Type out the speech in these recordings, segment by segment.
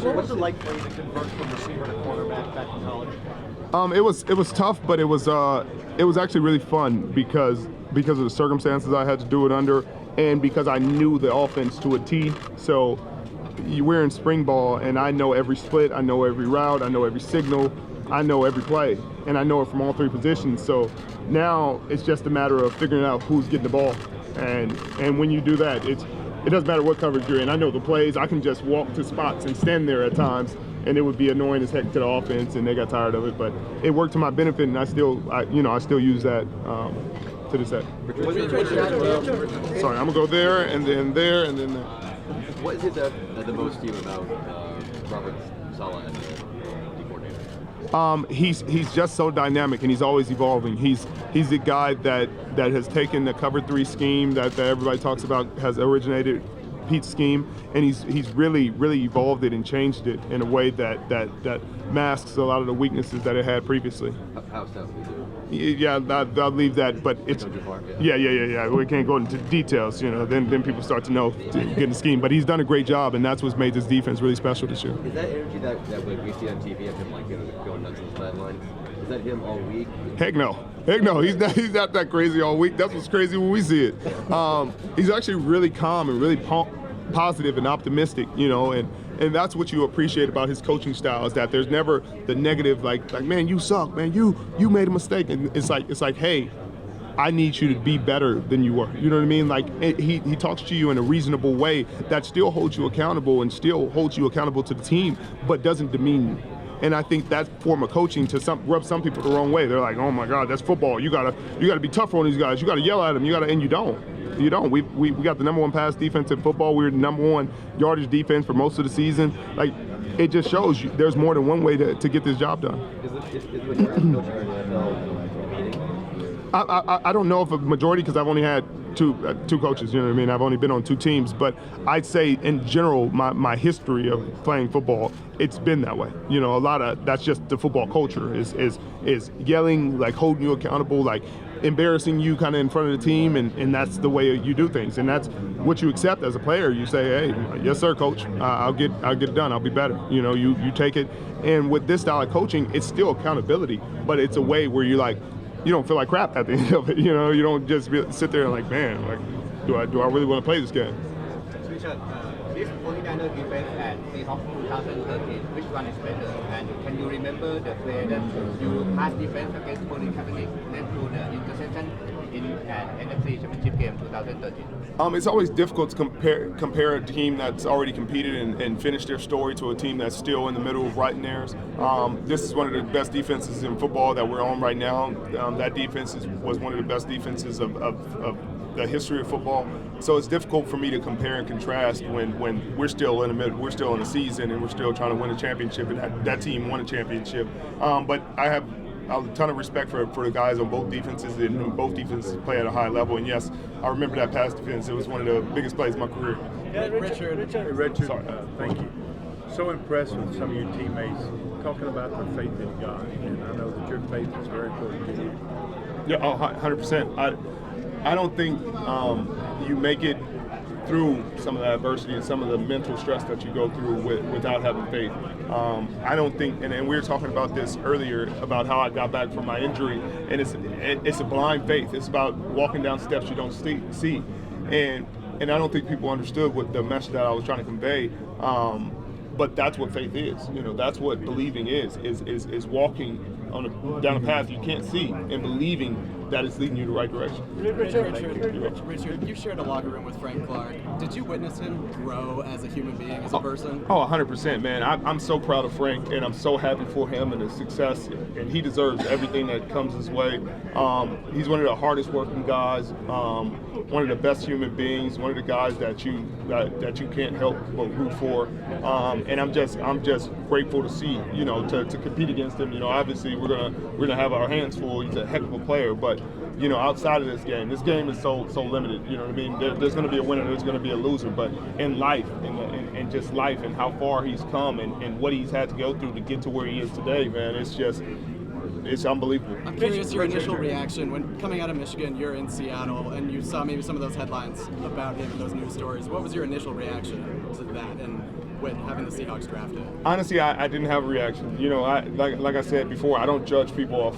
What's it like for you to convert from receiver to cornerback back in college? It was tough, but it was actually really fun because of the circumstances I had to do it under, and because I knew the offense to a T. So we're in spring ball, and I know every split, I know every route, I know every signal, I know every play, and I know it from all three positions. So now it's just a matter of figuring out who's getting the ball, and when you do that, it doesn't matter what coverage you're in. I know the plays. I can just walk to spots and stand there at times, and it would be annoying as heck to the offense, and they got tired of it. But it worked to my benefit, and I still use that to this day. Sorry, I'm gonna go there, and then there, and then there. What is it that the most to you about Robert Saleh as a D coordinator? He's just so dynamic, and he's always evolving. He's the guy that has taken the cover 3 scheme that everybody talks about, has originated Pete's scheme, and he's really evolved it and changed it in a way that masks a lot of the weaknesses that it had previously. How so? Yeah, I'll leave that, but it's yeah. We can't go into details, Then people start to know to get the scheme. But he's done a great job, and that's what's made this defense really special this year. Is that energy that we see on TV of him going nuts on the sidelines? Is that him all week? Heck no. He's not that crazy all week. That's what's crazy when we see it. He's actually really calm and really positive and optimistic, and that's what you appreciate about his coaching style, is that there's never the negative, like man, you suck, man, you made a mistake, and it's like, hey, I need you to be better than you were. You know what I mean? Like he talks to you in a reasonable way that still holds you accountable and still holds you accountable to the team, but doesn't demean you. And I think that form of coaching rubs some people the wrong way. They're like, oh my God, that's football. You gotta be tougher on these guys. You gotta yell at them. And you don't. You don't. We got the #1 pass defense in football. We were the #1 yardage defense for most of the season. Like, it just shows you there's more than one way to get this job done. Is the majority of coaching in the NFL competing? I don't know if a majority, because I've only had two coaches, you know what I mean? I've only been on 2 teams, but I'd say in general, my history of playing football, it's been that way. A lot of that's just the football culture is yelling, like holding you accountable, like embarrassing you kind of in front of the team, and that's the way you do things, and that's what you accept as a player. You say, hey, yes sir, coach, I'll get it done, I'll be better. You take it, and with this style of coaching, it's still accountability, but it's a way where you don't feel like crap at the end of it. You don't just sit there and like, man, like, do I really want to play this game? Richard, this 49er defense and Seahawks 2013, which one is better? And can you remember the play that you pass defense against Colin Kaepernick led to the interception in an NFC Championship game 2013? It's always difficult to compare a team that's already competed and finished their story to a team that's still in the middle of writing theirs. This is one of the best defenses in football that we're on right now. That defense was one of the best defenses of the history of football. So it's difficult for me to compare and contrast when we're still in the middle, we're still in the season, and we're still trying to win a championship, and that team won a championship. But I have a ton of respect for the guys on both defenses, and both defenses play at a high level. And yes, I remember that pass defense. It was one of the biggest plays of my career. Yeah, Richard, Sorry. Thank you. So impressed with some of your teammates talking about their faith in God, and I know that your faith is very important to you. Yeah, 100%. I don't think you make it through some of the adversity and some of the mental stress that you go through without having faith. I don't think, and we were talking about this earlier about how I got back from my injury, and it's a blind faith. It's about walking down steps you don't see, and I don't think people understood what the message that I was trying to convey. But that's what faith is. That's what believing is walking down a path you can't see and believing that it's leading you the right direction. Richard, you shared a locker room with Frank Clark. Did you witness him grow as a human being, as a person? 100%, man. I'm so proud of Frank, and I'm so happy for him and his success, and he deserves everything that comes his way. He's one of the hardest working guys, one of the best human beings, one of the guys that you can't help but root for. And I'm just grateful to see, to compete against him. Obviously we're gonna have our hands full. He's a heck of a player, but outside of this game is so limited. You know what I mean? There's going to be a winner, there's going to be a loser, but in life, and just life, and how far he's come, and what he's had to go through to get to where he is today, man, it's unbelievable. I'm curious your initial reaction when coming out of Michigan. You're in Seattle, and you saw maybe some of those headlines about him and those news stories. What was your initial reaction to that? And having the Seahawks drafted? Honestly, I didn't have a reaction. You know, like I said before, I don't judge people off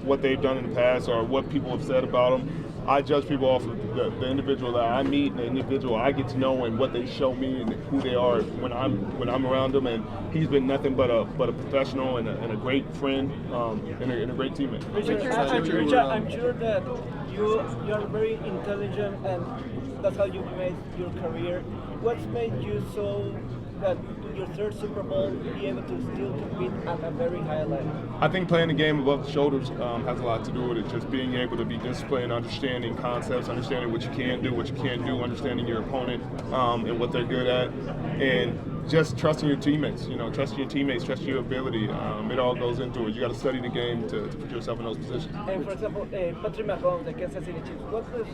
what they've done in the past or what people have said about them. I judge people off of the individual that I meet, the individual I get to know, and what they show me and who they are when I'm around them. And he's been nothing but a professional and a great friend and a great teammate. Richard, I'm sure that you are very intelligent and that's how you made your career. What's made you so that your third Super Bowl be able to still compete at a very high level? I think playing the game above the shoulders has a lot to do with it. Just being able to be disciplined, understanding concepts, understanding what you can do, what you can't do, understanding your opponent and what they're good at, and just trusting your teammates. You know, trusting your teammates, trusting your ability. It all goes into it. You got to study the game to put yourself in those positions. And for example, Patrick Mahomes, the Kansas City Chiefs, what does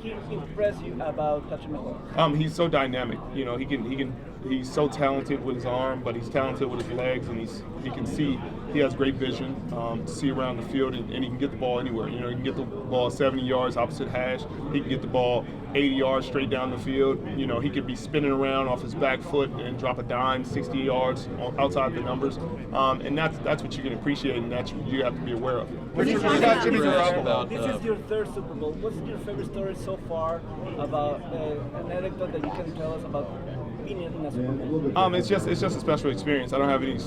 he impress you about Patrick Mahomes? He's so dynamic. You know, he's so talented with his arm, but he's talented with his legs, and he can see. He has great vision to see around the field, and he can get the ball anywhere. You know, he can get the ball 70 yards opposite hash. He can get the ball 80 yards straight down the field. You know, he could be spinning around off his back foot and drop a dime 60 yards outside the numbers. And that's what you can appreciate, and that's what you have to be aware of. This is your third Super Bowl. What's your favorite story so far about an anecdote that you can tell us about being in a Super Bowl? It's just a special experience. I don't have any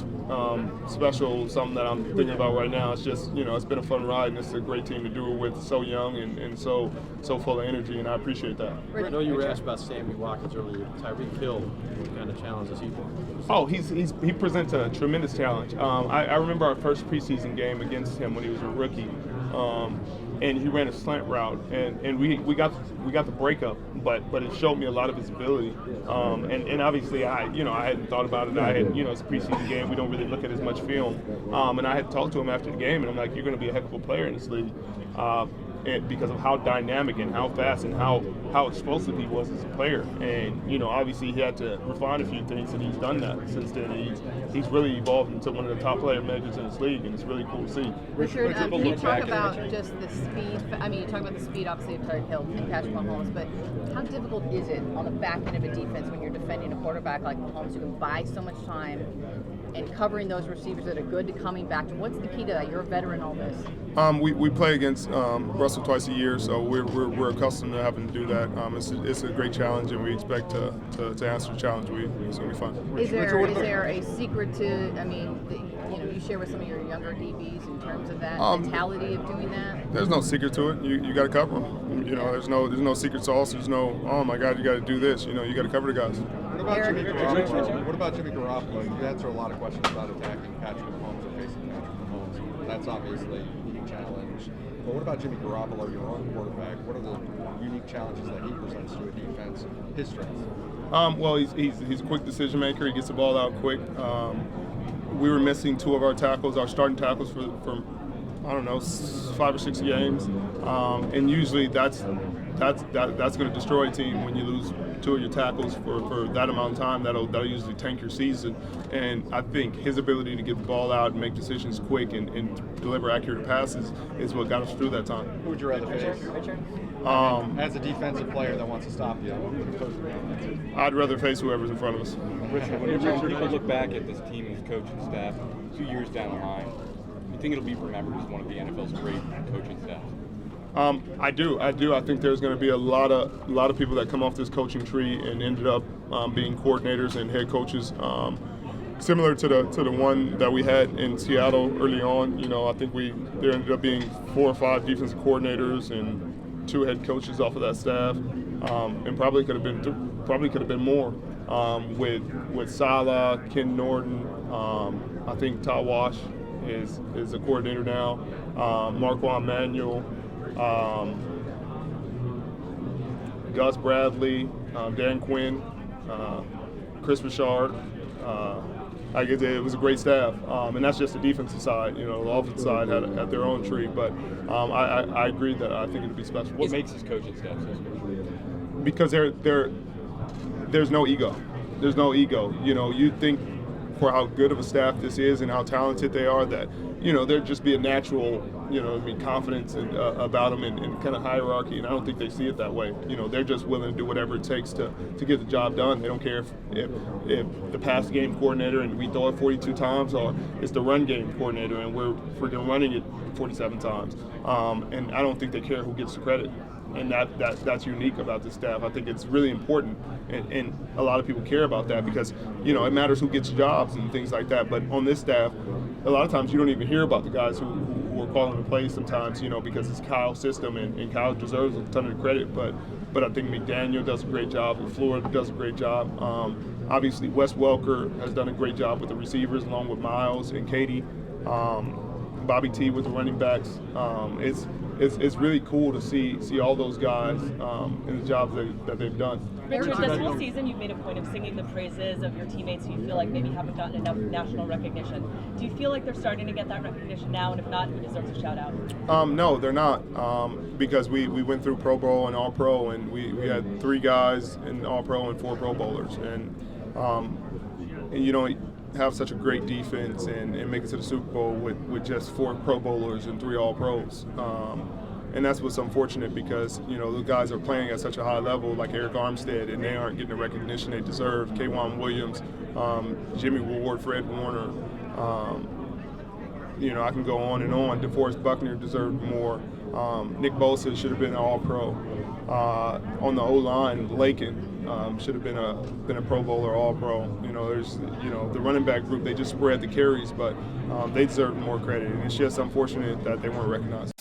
special something that I'm thinking about right now. It's just, you know, it's been a fun ride, and it's a great team to do it with, so young and so full of energy, and I appreciate that. I know you were asked about Sammy Watkins earlier. Tyreek Hill, what kind of challenge is he for? Oh, he presents a tremendous challenge. I remember our first preseason game against him when he was a rookie, and he ran a slant route, and we got the breakup, but it showed me a lot of his ability, and obviously I hadn't thought about it. It's a preseason game, we don't really look at as much film, and I had talked to him after the game, and I'm like, you're going to be a heck of a player in this league. And because of how dynamic and how fast and how explosive he was as a player. And, you know, obviously he had to refine a few things, and he's done that since then. He's really evolved into one of the top player measures in this league, and it's really cool to see. Richard, can you talk about just the speed? I mean, you talk about the speed, obviously, of Tyreek Hill and Patrick Mahomes, but how difficult is it on the back end of a defense when you're defending a quarterback like Mahomes who can buy so much time and covering those receivers that are good to coming back? What's the key to that? You're a veteran in all this. We play against Russell twice a year, so we're accustomed to having to do that. It's a great challenge, and we expect to answer the challenge. It's going to be fun. Is there a secret to? I mean, you share with some of your younger DBs in terms of that mentality of doing that. There's no secret to it. You got to cover them. You know, there's no secret sauce. There's no, oh my God, you got to do this. You know, you got to cover the guys. What about Jimmy Garoppolo? You answer a lot of questions about attacking Patrick Mahomes or facing Patrick Mahomes. That's obviously a unique challenge. But what about Jimmy Garoppolo, your own quarterback? What are the unique challenges that he presents to a defense? His strengths? Well, he's a quick decision maker. He gets the ball out quick. We were missing two of our tackles, our starting tackles for I don't know, 5 or 6 games, and usually that's going to destroy a team when you lose two of your tackles for that amount of time. That'll usually tank your season. And I think his ability to get the ball out and make decisions quick and deliver accurate passes is what got us through that time. Who would you rather face? As a defensive player that wants to stop you, I'd rather face whoever's in front of us. Richard, when people look back at this team and this coaching staff 2 years down the line, you think it'll be remembered as one of the NFL's great coaching staffs? I do. I think there's going to be a lot of people that come off this coaching tree and ended up being coordinators and head coaches, similar to the one that we had in Seattle early on. You know, I think there ended up being 4 or 5 defensive coordinators and 2 head coaches off of that staff, and probably could have been more with Salah, Ken Norton. I think Todd Wash is a coordinator now. Marquand Manuel. Gus Bradley, Dan Quinn, Chris Richard. I guess it was a great staff, and that's just the defensive side. You know, the offensive side had their own tree, but I agree that I think it'd be special. What makes this coaching staff so special? Because there's no ego. There's no ego. You know, you think for how good of a staff this is and how talented they are, that, you know, there'd just be a natural, you know, confidence about them and kind of hierarchy, and I don't think they see it that way. You know, they're just willing to do whatever it takes to get the job done. They don't care if the pass game coordinator and we throw it 42 times, or it's the run game coordinator and we're freaking running it 47 times. And I don't think they care who gets the credit. And that's unique about this staff. I think it's really important, and a lot of people care about that because, you know, it matters who gets jobs and things like that. But on this staff, a lot of times you don't even hear about the guys who are calling the plays sometimes, you know, because it's Kyle's system, and Kyle deserves a ton of credit. But I think McDaniel does a great job, and Florida does a great job. Obviously, Wes Welker has done a great job with the receivers, along with Miles and Katie. Bobby T with the running backs. It's really cool to see all those guys in the jobs that they've done. Richard, this whole season you've made a point of singing the praises of your teammates who you feel like maybe haven't gotten enough national recognition. Do you feel like they're starting to get that recognition now? And if not, who deserves a shout out? No, they're not, because we went through Pro Bowl and All Pro, and we had 3 guys in All Pro and 4 Pro Bowlers. And you know, have such a great defense and make it to the Super Bowl with just 4 Pro Bowlers and 3 All Pros. And that's what's unfortunate, because, you know, the guys are playing at such a high level, like Eric Armstead, and they aren't getting the recognition they deserve. K'Wan Williams, Jimmy Ward, Fred Warner. You know, I can go on and on. DeForest Buckner deserved more. Nick Bosa should have been an All-Pro. On the O-line, Lakin should have been a Pro Bowler, All-Pro. You know, there's, you know, the running back group, they just spread the carries, but they deserve more credit, and it's just unfortunate that they weren't recognized.